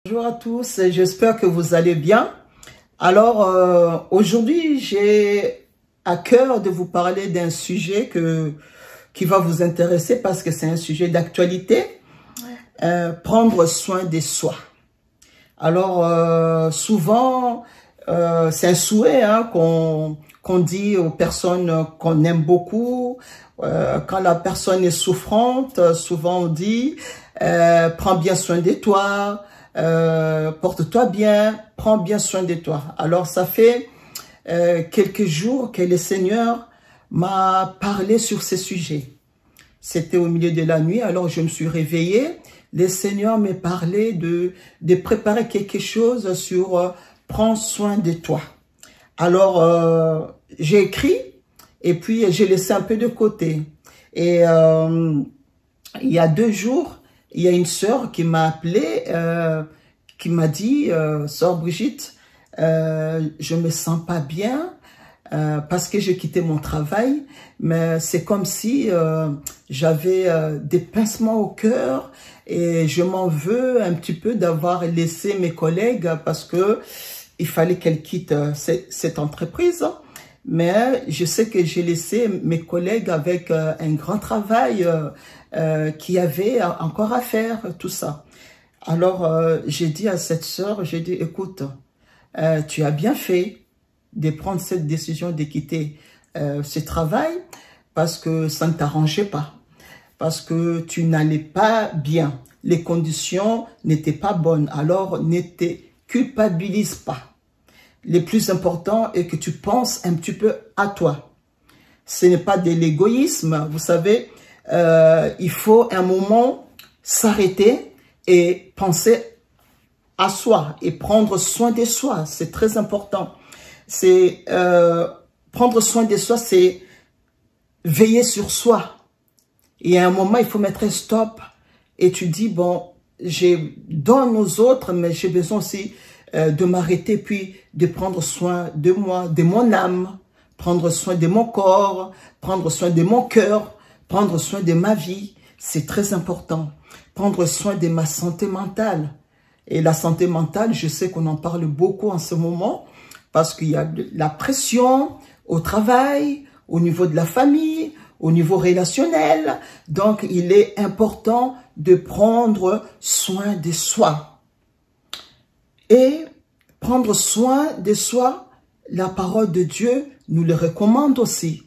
Bonjour à tous, j'espère que vous allez bien. Alors, aujourd'hui, j'ai à cœur de vous parler d'un sujet qui va vous intéresser parce que c'est un sujet d'actualité. Prendre soin de soi. Alors, souvent, c'est un souhait qu'on dit aux personnes qu'on aime beaucoup. Quand la personne est souffrante, souvent on dit prends bien soin de toi, porte-toi bien, prends bien soin de toi. Alors, ça fait quelques jours que le Seigneur m'a parlé sur ce sujet. C'était au milieu de la nuit, alors je me suis réveillée. Le Seigneur m'a parlé de préparer quelque chose sur prends soin de toi. Alors, j'ai écrit et puis j'ai laissé un peu de côté. Et il y a 2 jours, il y a une sœur qui m'a appelé, qui m'a dit, sœur Brigitte, je me sens pas bien parce que j'ai quitté mon travail, mais c'est comme si j'avais des pincements au cœur et je m'en veux un petit peu d'avoir laissé mes collègues parce que il fallait qu'elles quittent cette entreprise. Mais je sais que j'ai laissé mes collègues avec un grand travail qui avait encore à faire, tout ça. Alors, j'ai dit à cette sœur, j'ai dit, écoute, tu as bien fait de prendre cette décision de quitter ce travail parce que ça ne t'arrangeait pas, parce que tu n'allais pas bien, les conditions n'étaient pas bonnes, alors ne te culpabilise pas. Le plus important est que tu penses un petit peu à toi. Ce n'est pas de l'égoïsme, vous savez, il faut un moment s'arrêter et penser à soi et prendre soin de soi, c'est très important. C'est prendre soin de soi, c'est veiller sur soi. Et à un moment, il faut mettre un stop et tu dis, bon, j'ai donne aux autres, mais j'ai besoin aussi de m'arrêter puis de prendre soin de moi, de mon âme, prendre soin de mon corps, prendre soin de mon cœur, prendre soin de ma vie. C'est très important. Prendre soin de ma santé mentale. Et la santé mentale, je sais qu'on en parle beaucoup en ce moment parce qu'il y a de la pression au travail, au niveau de la famille, au niveau relationnel. Donc, il est important de prendre soin de soi. Et prendre soin de soi, la parole de Dieu nous le recommande aussi.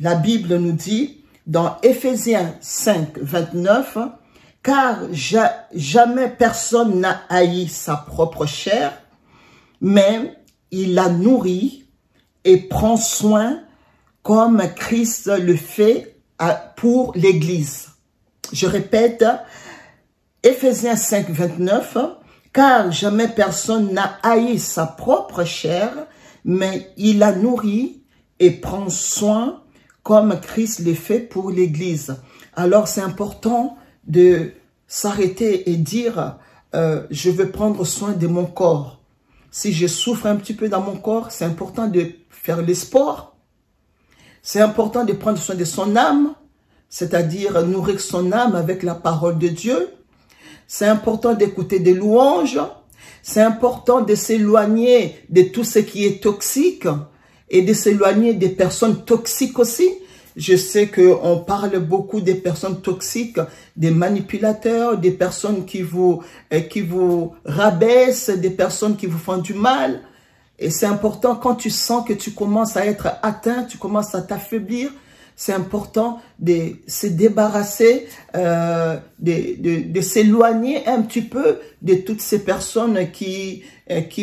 La Bible nous dit dans Éphésiens 5, 29, « Car jamais personne n'a haï sa propre chair, mais il la nourrit et prend soin comme Christ le fait pour l'Église. » Je répète, Éphésiens 5, 29, « Car jamais personne n'a haï sa propre chair, mais il la nourrit et prend soin comme Christ le fait pour l'Église. » Alors c'est important de s'arrêter et dire je veux prendre soin de mon corps. Si je souffre un petit peu dans mon corps, c'est important de faire le sport. C'est important de prendre soin de son âme, c'est-à-dire nourrir son âme avec la parole de Dieu. C'est important d'écouter des louanges. C'est important de s'éloigner de tout ce qui est toxique et de s'éloigner des personnes toxiques aussi. Je sais qu'on parle beaucoup des personnes toxiques, des manipulateurs, des personnes qui vous rabaissent, des personnes qui vous font du mal. Et c'est important quand tu sens que tu commences à être atteint, tu commences à t'affaiblir. C'est important de se débarrasser, de s'éloigner un petit peu de toutes ces personnes qui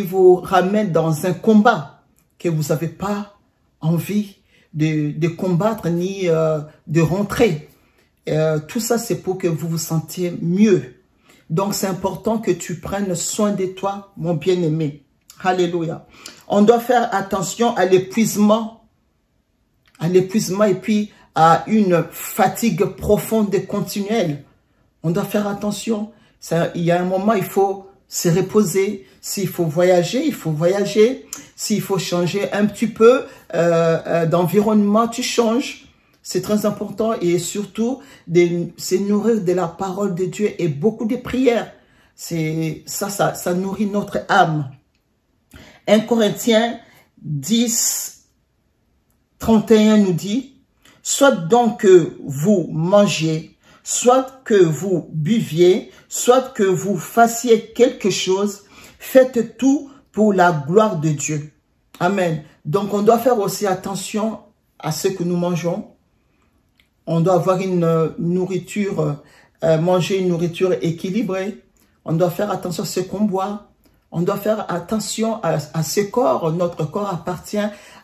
vous ramènent dans un combat que vous n'avez pas envie de combattre ni de rentrer. Tout ça, c'est pour que vous vous sentiez mieux. Donc, c'est important que tu prennes soin de toi, mon bien-aimé. Alléluia. On doit faire attention à l'épuisement et puis à une fatigue profonde et continuelle. On doit faire attention. Il y a un moment, il faut se reposer. S'il faut voyager, il faut voyager. S'il faut changer un petit peu d'environnement, tu changes. C'est très important et surtout, se nourrir de la parole de Dieu et beaucoup de prières. Ça nourrit notre âme. 1 Corinthiens 10, 31 nous dit, « Soit donc que vous mangiez, soit que vous buviez, soit que vous fassiez quelque chose, faites tout pour la gloire de Dieu. » Amen. Donc, on doit faire aussi attention à ce que nous mangeons. On doit avoir une nourriture, manger une nourriture équilibrée. On doit faire attention à ce qu'on boit. On doit faire attention à ce corps. Notre corps appartient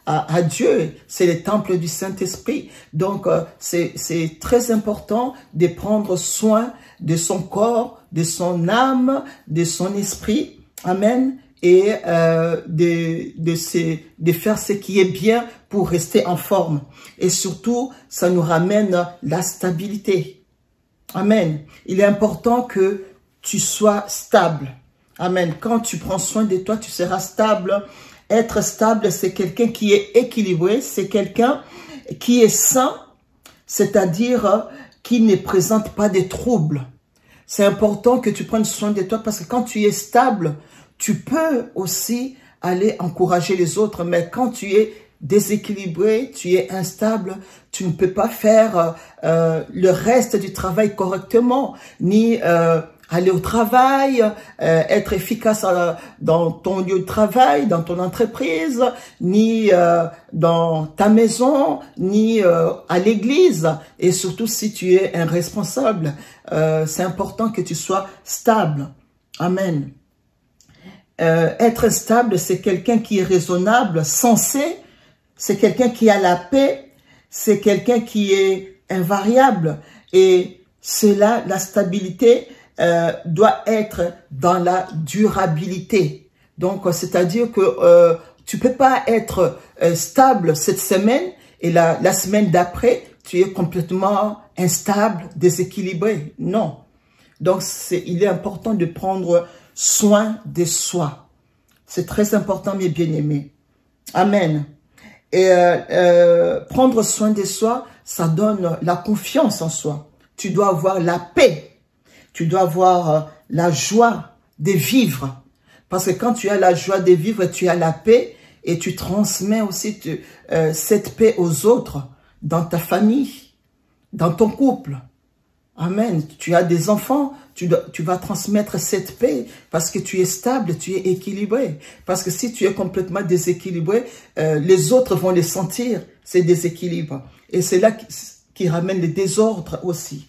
à Dieu. C'est le temple du Saint-Esprit. Donc, c'est très important de prendre soin de son corps, de son âme, de son esprit. Amen. Et de faire ce qui est bien pour rester en forme. Et surtout, ça nous ramène la stabilité. Amen. Il est important que tu sois stable. Amen. Quand tu prends soin de toi, tu seras stable. Être stable, c'est quelqu'un qui est équilibré, c'est quelqu'un qui est sain, c'est-à-dire qui ne présente pas de troubles. C'est important que tu prennes soin de toi parce que quand tu es stable, tu peux aussi aller encourager les autres, mais quand tu es déséquilibré, tu es instable, tu ne peux pas faire le reste du travail correctement, ni aller au travail, être efficace dans ton lieu de travail, dans ton entreprise, ni dans ta maison, ni à l'église. Et surtout si tu es un responsable, c'est important que tu sois stable. Amen. Être stable, c'est quelqu'un qui est raisonnable, sensé, c'est quelqu'un qui a la paix, c'est quelqu'un qui est invariable. Et cela, la stabilité, doit être dans la durabilité. Donc, c'est-à-dire que tu peux pas être stable cette semaine et la semaine d'après, tu es complètement instable, déséquilibré. Non. Donc, il est important de prendre soin de soi. C'est très important, mes bien-aimés. Amen. Et prendre soin de soi, ça donne la confiance en soi. Tu dois avoir la paix. Tu dois avoir la joie de vivre. Parce que quand tu as la joie de vivre, tu as la paix et tu transmets aussi cette paix aux autres, dans ta famille, dans ton couple. Amen. Tu as des enfants, tu vas transmettre cette paix parce que tu es stable, tu es équilibré. Parce que si tu es complètement déséquilibré, les autres vont les sentir, ces déséquilibres. Et c'est là qui ramène le désordre aussi.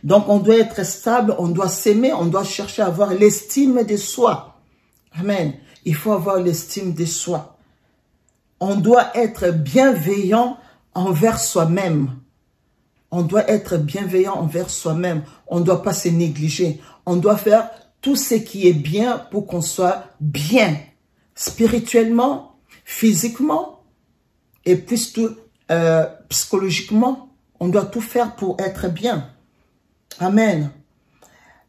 Donc, on doit être stable, on doit s'aimer, on doit chercher à avoir l'estime de soi. Amen. Il faut avoir l'estime de soi. On doit être bienveillant envers soi-même. On doit être bienveillant envers soi-même. On ne doit pas se négliger. On doit faire tout ce qui est bien pour qu'on soit bien. Spirituellement, physiquement et plus tout, psychologiquement. On doit tout faire pour être bien. Amen.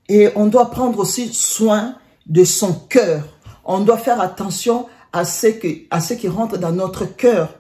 Et on doit prendre aussi soin de son cœur. On doit faire attention à ce qui rentre dans notre cœur.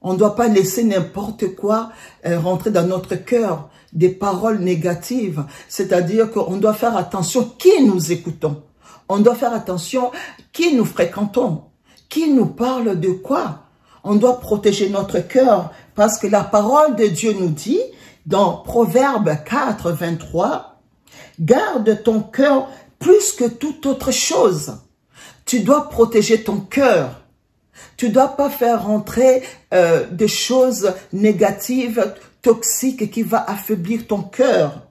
On ne doit pas laisser n'importe quoi rentrer dans notre cœur, des paroles négatives. C'est-à-dire qu'on doit faire attention qui nous écoutons. On doit faire attention qui nous fréquentons, qui nous parle de quoi. On doit protéger notre cœur parce que la parole de Dieu nous dit dans Proverbe 4, 23, « Garde ton cœur plus que toute autre chose. » Tu dois protéger ton cœur. Tu ne dois pas faire rentrer des choses négatives, toxiques qui vont affaiblir ton cœur.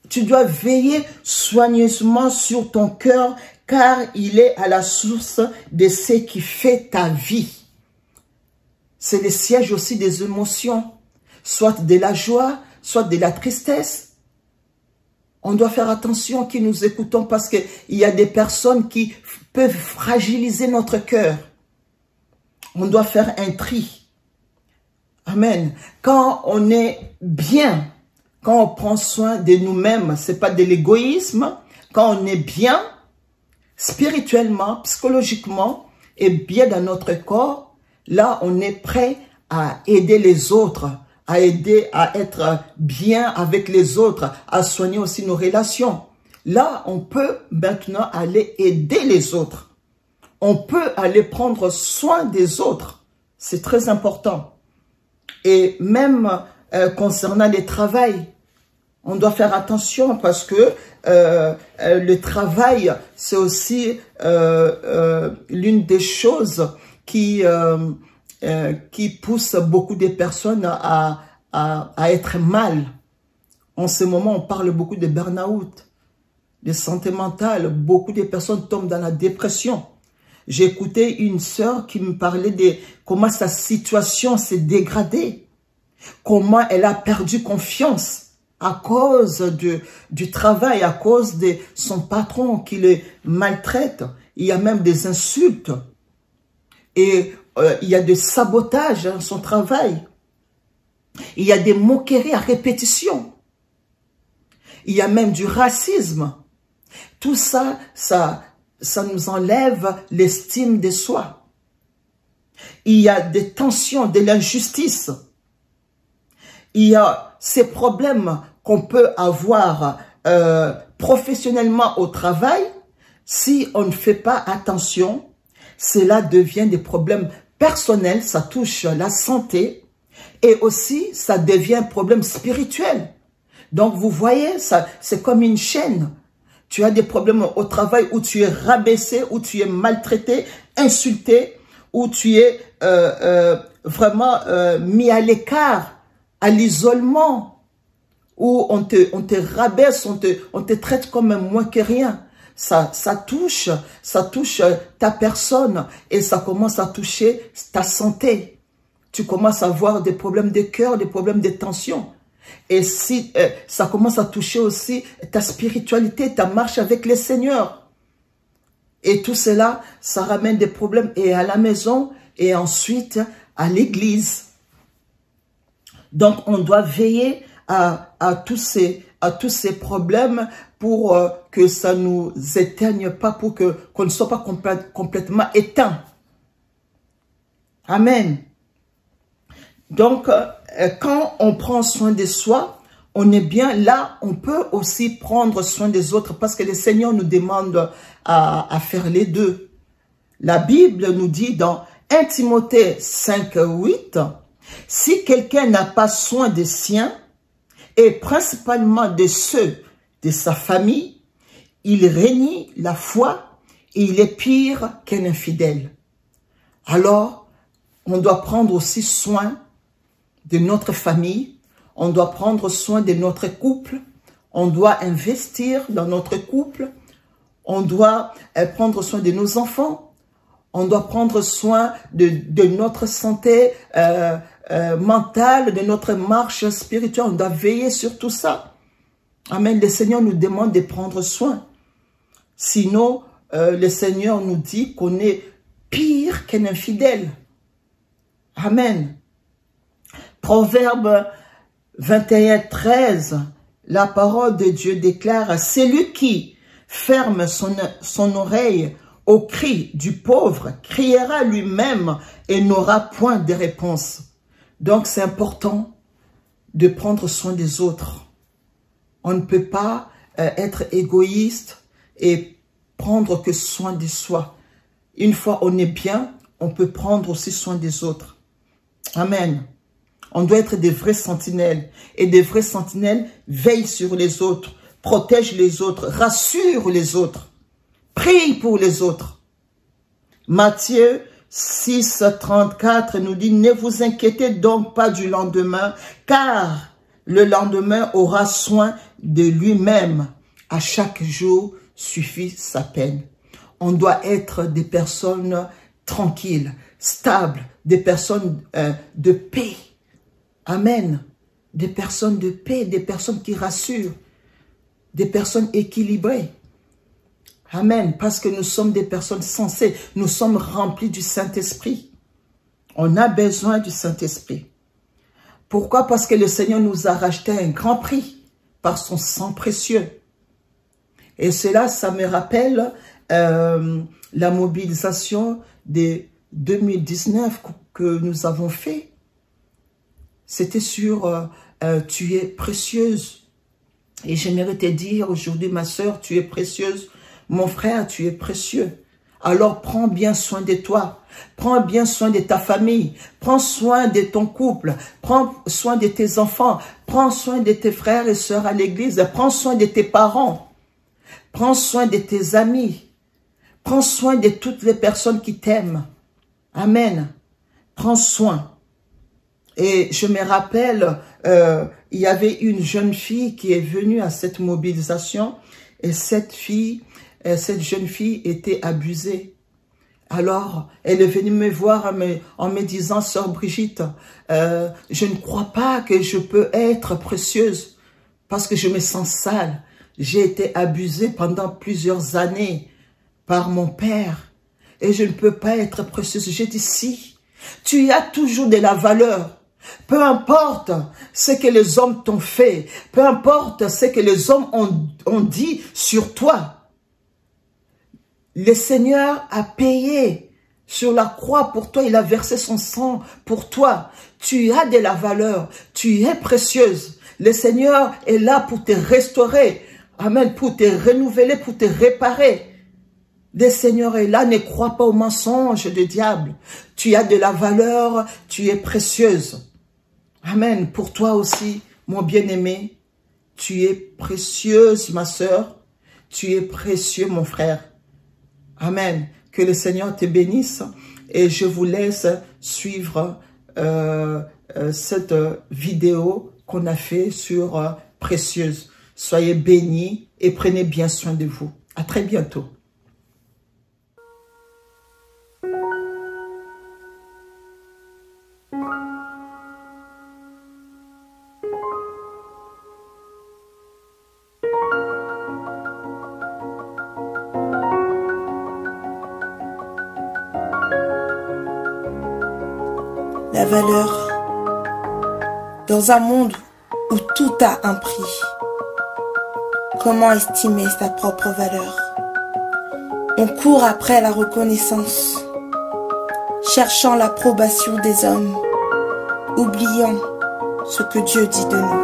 Tu dois veiller soigneusement sur ton cœur car il est à la source de ce qui fait ta vie. C'est le siège aussi des émotions, soit de la joie, soit de la tristesse. On doit faire attention à qui nous écoutons parce qu'il y a des personnes qui peuvent fragiliser notre cœur. On doit faire un tri. Amen. Quand on est bien, quand on prend soin de nous-mêmes, c'est pas de l'égoïsme. quand on est bien, spirituellement, psychologiquement, et bien dans notre corps, là, on est prêt à aider les autres, à aider à être bien avec les autres, à soigner aussi nos relations. Là, on peut maintenant aller aider les autres. On peut aller prendre soin des autres. C'est très important. Et même concernant les travails, on doit faire attention parce que le travail, c'est aussi l'une des choses qui pousse beaucoup de personnes à être mal. En ce moment, on parle beaucoup de burn-out, de santé mentale. Beaucoup de personnes tombent dans la dépression. J'ai écouté une sœur qui me parlait de comment sa situation s'est dégradée, comment elle a perdu confiance à cause du travail, à cause de son patron qui le maltraite. Il y a même des insultes et il y a des sabotages dans son travail. Il y a des moqueries à répétition. Il y a même du racisme. Tout ça, ça nous enlève l'estime de soi. Il y a des tensions, de l'injustice. Il y a ces problèmes qu'on peut avoir professionnellement au travail. Si on ne fait pas attention, cela devient des problèmes personnels, ça touche la santé et aussi ça devient un problème spirituel. Donc vous voyez, ça c'est comme une chaîne. Tu as des problèmes au travail où tu es rabaissé, où tu es maltraité, insulté, où tu es vraiment mis à l'écart, à l'isolement, où on te rabaisse, on te traite comme moins que rien. Ça touche ta personne et ça commence à toucher ta santé. Tu commences à avoir des problèmes de cœur, des problèmes de tension. Et si ça commence à toucher aussi ta spiritualité, ta marche avec le Seigneur. Et tout cela, ça ramène des problèmes et à la maison et ensuite à l'église. Donc, on doit veiller à tous ces problèmes pour que ça ne nous éteigne pas, pour qu'on ne soit pas complètement éteint. Amen. Donc, quand on prend soin de soi, on est bien là, on peut aussi prendre soin des autres parce que le Seigneur nous demande à faire les deux. La Bible nous dit dans 1 Timothée 5:8, « Si quelqu'un n'a pas soin des siens, et principalement de ceux de sa famille, il renie la foi et il est pire qu'un infidèle. » Alors, on doit prendre aussi soin de notre famille, on doit prendre soin de notre couple, on doit investir dans notre couple, on doit prendre soin de nos enfants, on doit prendre soin de notre santé mentale, de notre marche spirituelle, on doit veiller sur tout ça. Amen. Le Seigneur nous demande de prendre soin. Sinon, le Seigneur nous dit qu'on est pire qu'un infidèle. Amen. Proverbe 21:13, la parole de Dieu déclare « Celui qui ferme son oreille au cri du pauvre criera lui-même et n'aura point de réponse. » Donc c'est important de prendre soin des autres. On ne peut pas être égoïste et prendre que soin de soi. Une fois on est bien, on peut prendre aussi soin des autres. Amen. On doit être des vrais sentinelles. Et des vrais sentinelles veillent sur les autres, protègent les autres, rassurent les autres, prient pour les autres. Matthieu 6:34 nous dit « Ne vous inquiétez donc pas du lendemain, car le lendemain aura soin de lui-même. À chaque jour suffit sa peine. » On doit être des personnes tranquilles, stables, des personnes de paix. Amen. Des personnes de paix, des personnes qui rassurent, des personnes équilibrées. Amen. Parce que nous sommes des personnes sensées. Nous sommes remplis du Saint-Esprit. On a besoin du Saint-Esprit. Pourquoi? Parce que le Seigneur nous a racheté un grand prix par son sang précieux. Et cela, ça me rappelle la mobilisation de 2019 que nous avons fait. C'était sur tu es précieuse. Et j'aimerais te dire aujourd'hui, ma sœur, tu es précieuse. Mon frère, tu es précieux. Alors prends bien soin de toi. Prends bien soin de ta famille. Prends soin de ton couple. Prends soin de tes enfants. Prends soin de tes frères et sœurs à l'église. Prends soin de tes parents. Prends soin de tes amis. Prends soin de toutes les personnes qui t'aiment. Amen. Prends soin. Et je me rappelle, il y avait une jeune fille qui est venue à cette mobilisation et cette jeune fille était abusée. Alors, elle est venue me voir en me disant, Sœur Brigitte, je ne crois pas que je peux être précieuse parce que je me sens sale. J'ai été abusée pendant plusieurs années par mon père et je ne peux pas être précieuse. J'ai dit, si, tu as toujours de la valeur. Peu importe ce que les hommes t'ont fait, peu importe ce que les hommes ont dit sur toi. Le Seigneur a payé sur la croix pour toi. Il a versé son sang pour toi. Tu as de la valeur. Tu es précieuse. Le Seigneur est là pour te restaurer. Amen. Pour te renouveler, pour te réparer. Le Seigneur est là. Ne crois pas aux mensonges du diable. Tu as de la valeur. Tu es précieuse. Amen. Pour toi aussi, mon bien-aimé. Tu es précieuse, ma sœur. Tu es précieux, mon frère. Amen. Que le Seigneur te bénisse et je vous laisse suivre cette vidéo qu'on a fait sur Précieuse. Soyez bénis et prenez bien soin de vous. À très bientôt. La valeur. Dans un monde où tout a un prix, comment estimer sa propre valeur? On court après la reconnaissance, cherchant l'approbation des hommes, oubliant ce que Dieu dit de nous.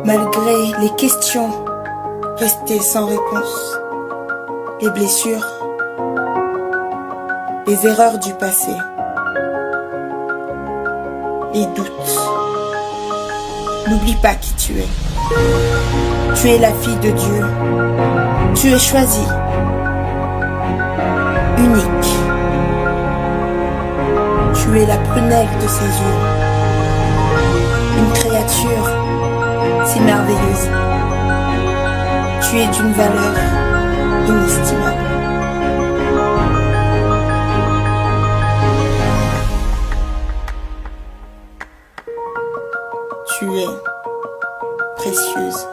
Malgré les questions restées sans réponse, les blessures, les erreurs du passé, les doutes. N'oublie pas qui tu es. Tu es la fille de Dieu. Tu es choisie, unique. Tu es la prunelle de ses yeux. Une créature si merveilleuse. Tu es d'une valeur inestimable. Tu es précieuse.